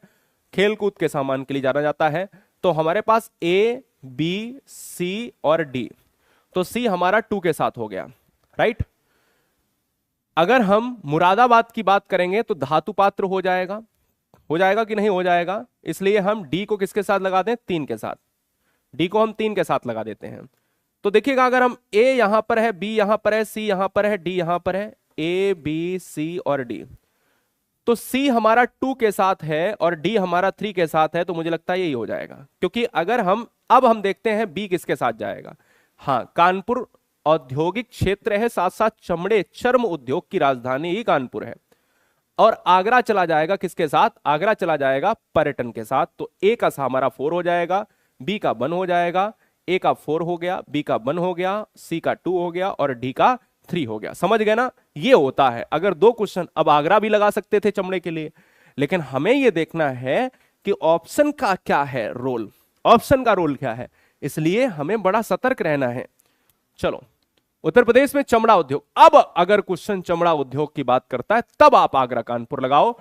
खेल कूद के सामान के लिए जाना जाता है। तो हमारे पास ए बी सी और डी, तो सी हमारा 2 के साथ हो गया, राइट। अगर हम मुरादाबाद की बात करेंगे तो धातु पात्र हो जाएगा, हो जाएगा कि नहीं हो जाएगा, इसलिए हम डी को किसके साथ लगा दें, 3 के साथ। डी को हम 3 के साथ लगा देते हैं। तो देखिएगा अगर हम ए यहां पर है, बी यहां पर है, सी यहां पर है, डी यहां पर है, ए बी सी और डी, तो सी हमारा 2 के साथ है और डी हमारा 3 के साथ है, तो मुझे लगता है यही हो जाएगा। क्योंकि अगर हम अब हम देखते हैं बी किसके साथ जाएगा। हाँ, कानपुर औद्योगिक क्षेत्र है, साथ साथ चमड़े चर्म उद्योग की राजधानी ही कानपुर है। और आगरा चला जाएगा किसके साथ, आगरा चला जाएगा पर्यटन के साथ। तो ए का हमारा 4 हो जाएगा, बी का 1 हो जाएगा, ए का 4 हो गया, बी का 1 हो गया, सी का 2 हो गया और डी का 3 हो गया। समझ गए ना, ये होता है। अगर 2 क्वेश्चन, अब आगरा भी लगा सकते थे चमड़े के लिए, लेकिन हमें यह देखना है कि ऑप्शन का क्या है रोल, ऑप्शन का रोल क्या है, इसलिए हमें बड़ा सतर्क रहना है। चलो, उत्तर प्रदेश में चमड़ा उद्योग, अब अगर क्वेश्चन चमड़ा उद्योग की बात करता है तब आप आगरा कानपुर लगाओ।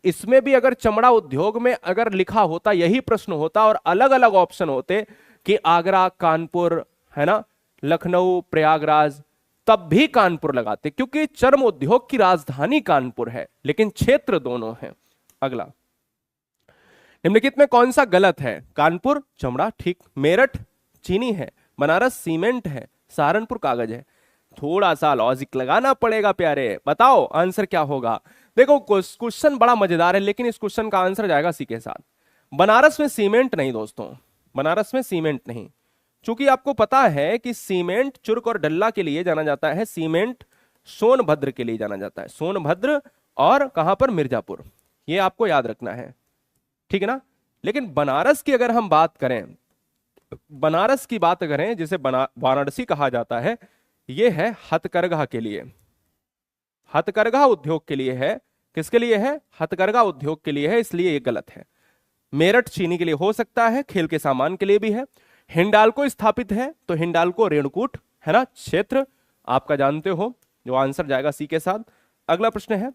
इसमें भी अगर चमड़ा उद्योग में अगर लिखा होता, यही प्रश्न होता और अलग अलग ऑप्शन होते कि आगरा कानपुर है ना, लखनऊ प्रयागराज, तब भी कानपुर लगाते, क्योंकि चर्म उद्योग की राजधानी कानपुर है लेकिन क्षेत्र दोनों है। अगला, निम्नलिखित में कौन सा गलत है, कानपुर चमड़ा ठीक, मेरठ चीनी है, बनारस सीमेंट है, सहारनपुर कागज है। थोड़ा सा लॉजिक लगाना पड़ेगा प्यारे, बताओ आंसर क्या होगा। देखो क्वेश्चन बड़ा मजेदार है, लेकिन इस क्वेश्चन का आंसर जाएगा सी के साथ। बनारस में सीमेंट नहीं दोस्तों, बनारस में सीमेंट नहीं, चूंकि आपको पता है कि सीमेंट चुर्क और डल्ला के लिए जाना जाता है, सीमेंट सोनभद्र के लिए जाना जाता है, सोनभद्र और कहां पर, मिर्जापुर, ये आपको याद रखना है, ठीक है ना। लेकिन बनारस की अगर हम बात करें, बनारस की बात करें जिसे वाराणसी कहा जाता है, यह है हथकरघा के लिए, हथकरघा उद्योग के लिए है। किसके लिए है, हथकरघा उद्योग के लिए है, इसलिए यह गलत है। मेरठ चीनी के लिए हो सकता है, खेल के सामान के लिए भी है। हिंडाल्को स्थापित है, तो हिंडाल्को रेणुकूट है ना, क्षेत्र आपका जानते हो, जो आंसर जाएगा सी के साथ। अगला प्रश्न है,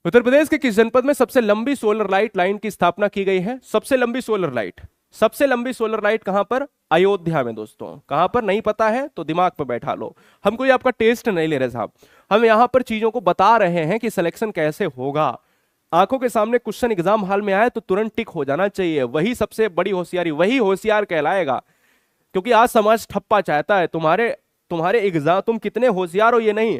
उत्तर प्रदेश के किस जनपद में सबसे लंबी सोलर लाइट लाइन की स्थापना की गई है। सबसे लंबी सोलर लाइट, सबसे लंबी सोलर लाइट कहां पर, अयोध्या में दोस्तों। कहां पर नहीं पता है तो दिमाग पर बैठा लो, हम कोई आपका टेस्ट नहीं ले रहे साहब, हम यहां पर चीजों को बता रहे हैं कि सिलेक्शन कैसे होगा। आंखों के सामने क्वेश्चन एग्जाम हॉल में आए तो तुरंत टिक हो जाना चाहिए, वही सबसे बड़ी होशियारी, वही होशियार कहलाएगा। क्योंकि आज समाज ठप्पा चाहता है, तुम्हारे एग्जाम, तुम कितने होशियार हो ये नहीं,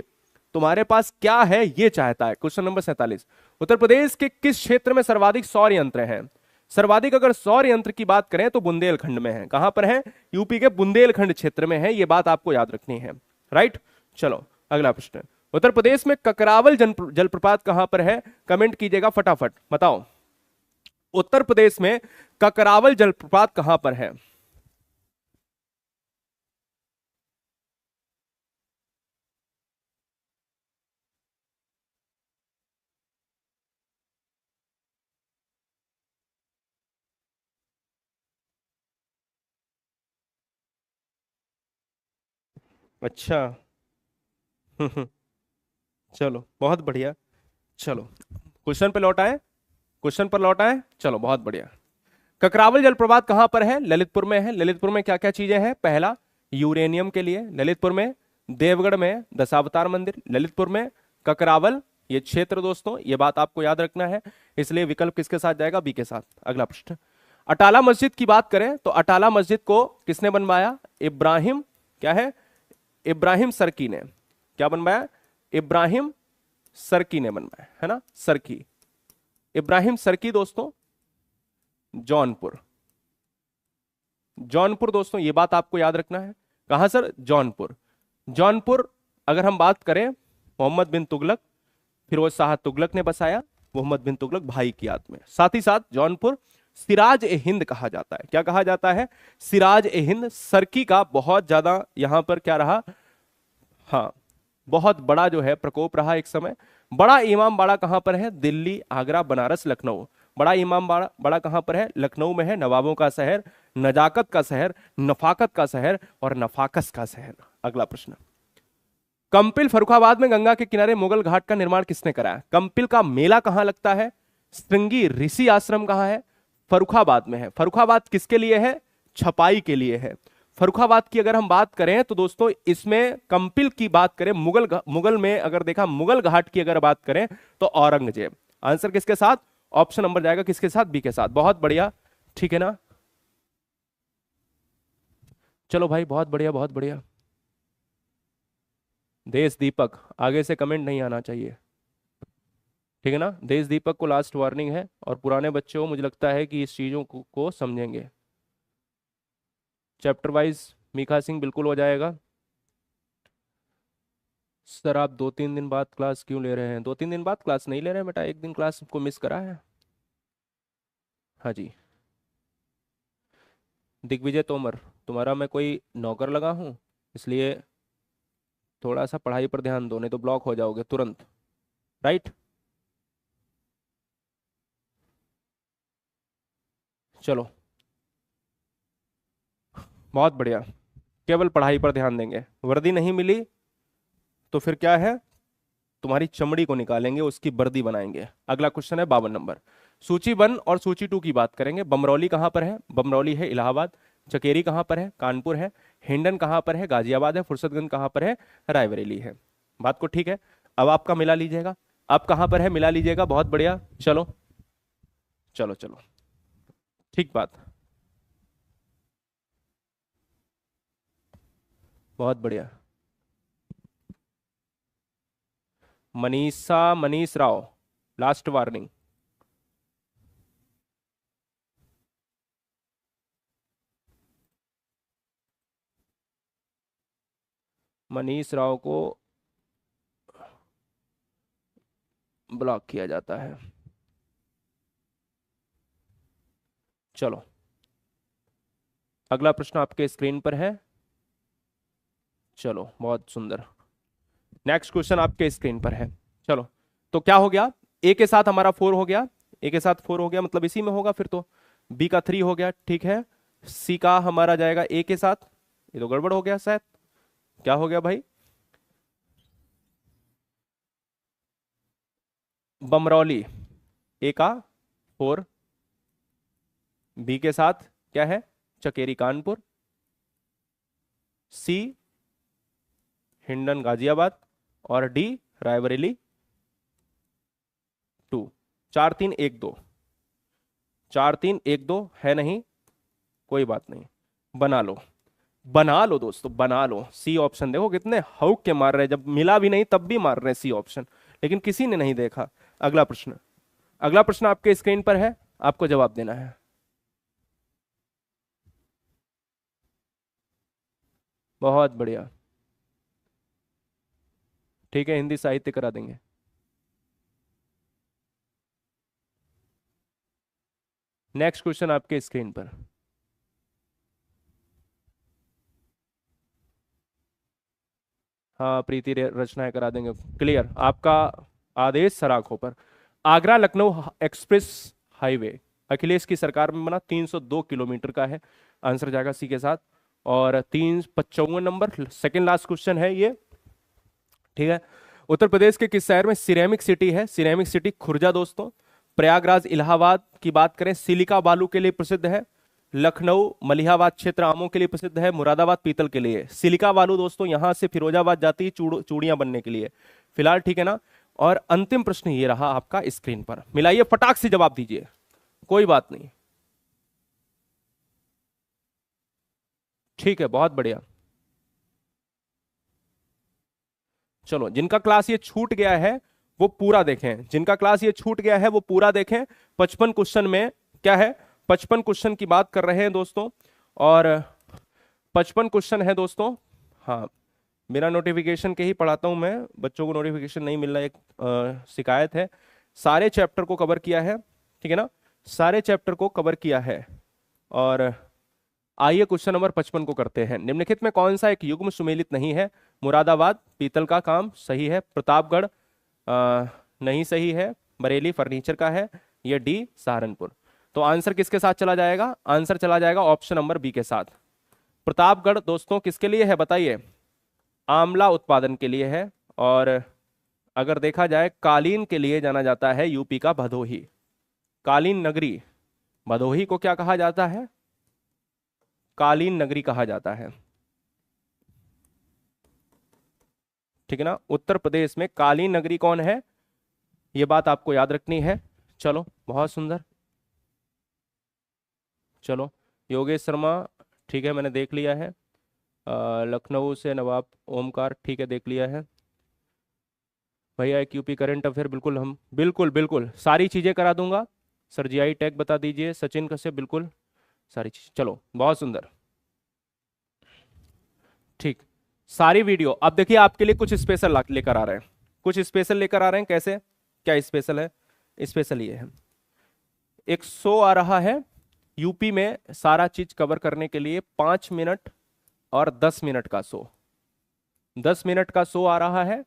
तुम्हारे पास क्या है ये चाहता है। क्वेश्चन नंबर 47, उत्तर प्रदेश के किस क्षेत्र में सर्वाधिक सौर यंत्र हैं। सर्वाधिक अगर सौर यंत्र की बात करें तो बुंदेलखंड में है। कहां पर है, यूपी के बुंदेलखंड क्षेत्र में है, ये बात आपको याद रखनी है, राइट। चलो अगला प्रश्न, उत्तर प्रदेश में ककरावल जलप्रपात कहां पर है, कमेंट कीजिएगा फटाफट, बताओ। उत्तर प्रदेश में ककरावल जलप्रपात कहां पर है? अच्छा। चलो बहुत बढ़िया। चलो क्वेश्चन पे लौट आए, क्वेश्चन पर लौट आए, चलो बहुत बढ़िया। ककरावल जलप्रपात कहां पर है? ललितपुर में है। ललितपुर में क्या क्या चीजें हैं? पहला, यूरेनियम के लिए ललितपुर में, देवगढ़ में दशावतार मंदिर, ललितपुर में ककरावल, ये क्षेत्र दोस्तों, ये बात आपको याद रखना है। इसलिए विकल्प किसके साथ जाएगा? बी के साथ। अगला प्रश्न, अटाला मस्जिद की बात करें तो अटाला मस्जिद को किसने बनवाया? इब्राहिम, क्या है? इब्राहिम सरकी ने। क्या बनवाया? इब्राहिम सरकी ने बनवाया, है ना, सरकी, इब्राहिम सरकी दोस्तों, जौनपुर। जौनपुर दोस्तों, ये बात आपको याद रखना है। कहां सर? जौनपुर। जौनपुर अगर हम बात करें, मोहम्मद बिन तुगलक, फिरोज शाह तुगलक ने बसाया, मोहम्मद बिन तुगलक भाई की याद में। साथ ही साथ जौनपुर सिराज ए हिंद कहा जाता है। क्या कहा जाता है? सिराज ए हिंद। सरकी का बहुत ज्यादा यहां पर क्या रहा, हाँ, बहुत बड़ा जो है प्रकोप रहा एक समय। बड़ा इमाम बाड़ा कहां पर है? दिल्ली, आगरा, बनारस, लखनऊ। बड़ा इमाम बाड़ा बड़ा कहां पर है? लखनऊ में है। नवाबों का शहर, नजाकत का शहर, नफाकत का शहर और नफाकस का शहर। अगला प्रश्न, कंपिल फर्रुखाबाद में गंगा के किनारे मुगल घाट का निर्माण किसने कराया? कंपिल का मेला कहां लगता है? श्रृंगी ऋषि आश्रम कहां है? फर्रुखाबाद में है। फर्रुखाबाद किसके लिए है? छपाई के लिए है। फर्रुखाबाद की अगर हम बात करें तो दोस्तों इसमें कंपिल की बात करें, मुगल में अगर देखा, मुगल घाट की अगर बात करें तो औरंगजेब। आंसर किसके साथ? ऑप्शन नंबर जाएगा किसके साथ? बी के साथ। बहुत बढ़िया, ठीक है ना। चलो भाई बहुत बढ़िया, बहुत बढ़िया। देश दीपक, आगे से कमेंट नहीं आना चाहिए, ठीक है ना। देश दीपक को लास्ट वार्निंग है, और पुराने बच्चों मुझे लगता है कि इस चीजों को समझेंगे। चैप्टर वाइज मीखा सिंह बिल्कुल हो जाएगा। सर आप 2-3 दिन बाद क्लास क्यों ले रहे हैं? 2-3 दिन बाद क्लास नहीं ले रहे हैं बेटा, एक दिन क्लास को मिस करा है। हाँ जी। दिग्विजय तोमर, तुम्हारा मैं कोई नौकर लगा हूँ? इसलिए थोड़ा सा पढ़ाई पर ध्यान दो, नहीं तो ब्लॉक हो जाओगे तुरंत। राइट। चलो बहुत बढ़िया, केवल पढ़ाई पर ध्यान देंगे। वर्दी नहीं मिली तो फिर क्या है? तुम्हारी चमड़ी को निकालेंगे, उसकी वर्दी बनाएंगे। अगला क्वेश्चन है 52 नंबर। सूची 1 और सूची 2 की बात करेंगे। बमरौली कहां पर है? बमरौली है इलाहाबाद। चकेरी कहां पर है? कानपुर है। हिंडन कहां पर है? गाजियाबाद है। फुर्सतगंज कहां पर है? रायबरेली है। बात को ठीक है। अब आपका मिला लीजिएगा, अब कहां पर है मिला लीजिएगा। बहुत बढ़िया, चलो चलो चलो, ठीक बात, बहुत बढ़िया। Manisha, Manish Rao, last warning. मनीष राव को ब्लॉक किया जाता है। चलो अगला प्रश्न आपके स्क्रीन पर है। चलो बहुत सुंदर, नेक्स्ट क्वेश्चन आपके स्क्रीन पर है। चलो, तो क्या हो गया? ए के साथ हमारा 4 हो गया, ए के साथ 4 हो गया, मतलब इसी में होगा फिर तो। बी का 3 हो गया, ठीक है। सी का हमारा जाएगा ए के साथ। ये तो गड़बड़ हो गया शायद, क्या हो गया भाई? बमरौली ए का 4, बी के साथ क्या है? चकेरी कानपुर, सी हिंडन गाजियाबाद, और डी रायबरेली 2। 4-3-1-2, 4-3-1-2 है नहीं, कोई बात नहीं, बना लो, बना लो दोस्तों, बना लो। सी ऑप्शन देखो कितने हौक के मार रहे हैं, जब मिला भी नहीं तब भी मार रहे हैं सी ऑप्शन, लेकिन किसी ने नहीं देखा। अगला प्रश्न, अगला प्रश्न आपके स्क्रीन पर है, आपको जवाब देना है। बहुत बढ़िया, ठीक है, हिंदी साहित्य करा देंगे। नेक्स्ट क्वेश्चन आपके स्क्रीन पर। हाँ प्रीति रचनाएं करा देंगे, क्लियर। आपका आदेश सर आंखों पर। आगरा लखनऊ एक्सप्रेस हाईवे अखिलेश की सरकार में बना, 302 किलोमीटर का है। आंसर जाएगा सी के साथ। और 355 नंबर सेकेंड लास्ट क्वेश्चन है ये, ठीक है। उत्तर प्रदेश के किस शहर में सिरेमिक सिटी है? सिरेमिक सिटी खुर्जा दोस्तों। प्रयागराज इलाहाबाद की बात करें सिलिका बालू के लिए प्रसिद्ध है। लखनऊ मलिहाबाद क्षेत्र आमों के लिए प्रसिद्ध है। मुरादाबाद पीतल के लिए। सिलिका बालू दोस्तों यहां से फिरोजाबाद जाती है चूड़ियां बनने के लिए फिलहाल, ठीक है ना। और अंतिम प्रश्न ये रहा आपका स्क्रीन पर, मिलाइए फटाक से जवाब दीजिए, कोई बात नहीं, ठीक है, बहुत बढ़िया। चलो जिनका क्लास ये छूट गया है वो पूरा देखें, जिनका क्लास ये छूट गया है वो पूरा देखें। 55 क्वेश्चन में क्या है, 55 क्वेश्चन की बात कर रहे हैं दोस्तों, और 55 क्वेश्चन है दोस्तों। हाँ बिना नोटिफिकेशन के ही पढ़ाता हूं मैं, बच्चों को नोटिफिकेशन नहीं मिल रहा, एक शिकायत है। सारे चैप्टर को कवर किया है, ठीक है ना, सारे चैप्टर को कवर किया है। और आइए क्वेश्चन नंबर 55 को करते हैं। निम्नलिखित में कौन सा एक युग्म सुमेलित नहीं है? मुरादाबाद पीतल का काम सही है। प्रतापगढ़ नहीं सही है। बरेली फर्नीचर का है। ये डी सहारनपुर। तो आंसर किसके साथ चला जाएगा? आंसर चला जाएगा ऑप्शन नंबर बी के साथ। प्रतापगढ़ दोस्तों किसके लिए है बताइए? आंवला उत्पादन के लिए है। और अगर देखा जाए कालीन के लिए जाना जाता है यूपी का भदोही, कालीन नगरी। भदोही को क्या कहा जाता है? कालीन नगरी कहा जाता है, ठीक है ना। उत्तर प्रदेश में कालीन नगरी कौन है, यह बात आपको याद रखनी है। चलो बहुत सुंदर। चलो योगेश शर्मा, ठीक है मैंने देख लिया है। लखनऊ से नवाब ओमकार, ठीक है देख लिया है। भैया एक यूपी करंट अफेयर, बिल्कुल हम बिल्कुल बिल्कुल सारी चीजें करा दूंगा। सर जीआई टैग बता दीजिए। सचिन कश्यप, बिल्कुल सारी चीज। चलो बहुत सुंदर, ठीक। सारी वीडियो अब देखिए आपके लिए कुछ स्पेशल लेकर आ रहे हैं, कुछ स्पेशल लेकर आ रहे हैं। कैसे, क्या स्पेशल है? स्पेशल ये है, एक शो आ रहा है यूपी में, सारा चीज कवर करने के लिए 5 मिनट और 10 मिनट का शो, 10 मिनट का शो आ रहा है,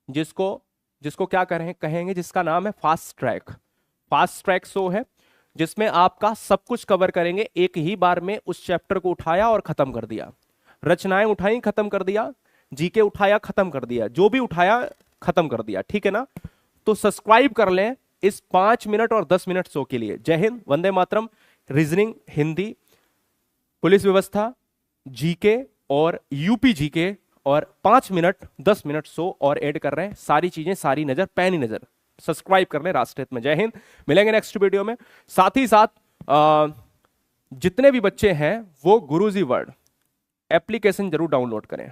जिसको जिसको क्या कहेंगे, जिसका नाम है fast track. Fast track show है जिसमें आपका सब कुछ कवर करेंगे। एक ही बार में उस चैप्टर को उठाया और खत्म कर दिया, रचनाएं उठाई खत्म कर दिया, जीके उठाया खत्म कर दिया, जो भी उठाया खत्म कर दिया, ठीक है ना। तो सब्सक्राइब कर लें इस 5 मिनट और 10 मिनट शो के लिए। जय हिंद, वंदे मातरम। रीजनिंग, हिंदी, पुलिस व्यवस्था, जीके और यूपी जीके, और 5 मिनट 10 मिनट शो और ऐड कर रहे हैं। सारी चीजें, सारी नजर, पैनी नजर। सब्सक्राइब कर लें राष्ट्रहित में। जय हिंद, मिलेंगे नेक्स्ट वीडियो में। साथ ही साथ जितने भी बच्चे हैं वो गुरुजी वर्ल्ड एप्लीकेशन जरूर डाउनलोड करें।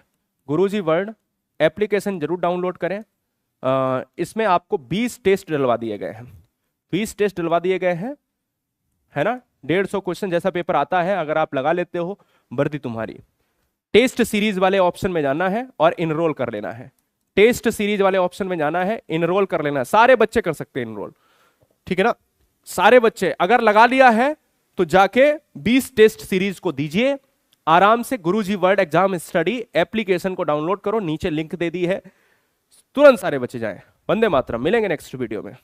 गुरुजी वर्ल्ड एप्लीकेशन जरूर डाउनलोड करें। इसमें आपको 20 टेस्ट डलवा दिए गए हैं, 20 टेस्ट डलवा दिए गए हैं, है ना। 150 क्वेश्चन जैसा पेपर आता है, अगर आप लगा लेते हो वर्दी तुम्हारी। टेस्ट सीरीज वाले ऑप्शन में जाना है और इनरोल कर लेना है। टेस्ट सीरीज वाले ऑप्शन में जाना है, इनरोल कर लेना है। सारे बच्चे कर सकते हैं इनरोल, ठीक है ना। सारे बच्चे अगर लगा लिया है तो जाके 20 टेस्ट सीरीज को दीजिए आराम से। गुरुजी वर्ल्ड एग्जाम स्टडी एप्लीकेशन को डाउनलोड करो, नीचे लिंक दे दी है, तुरंत सारे बच्चे जाएं। वंदे मातरम, मिलेंगे नेक्स्ट वीडियो में।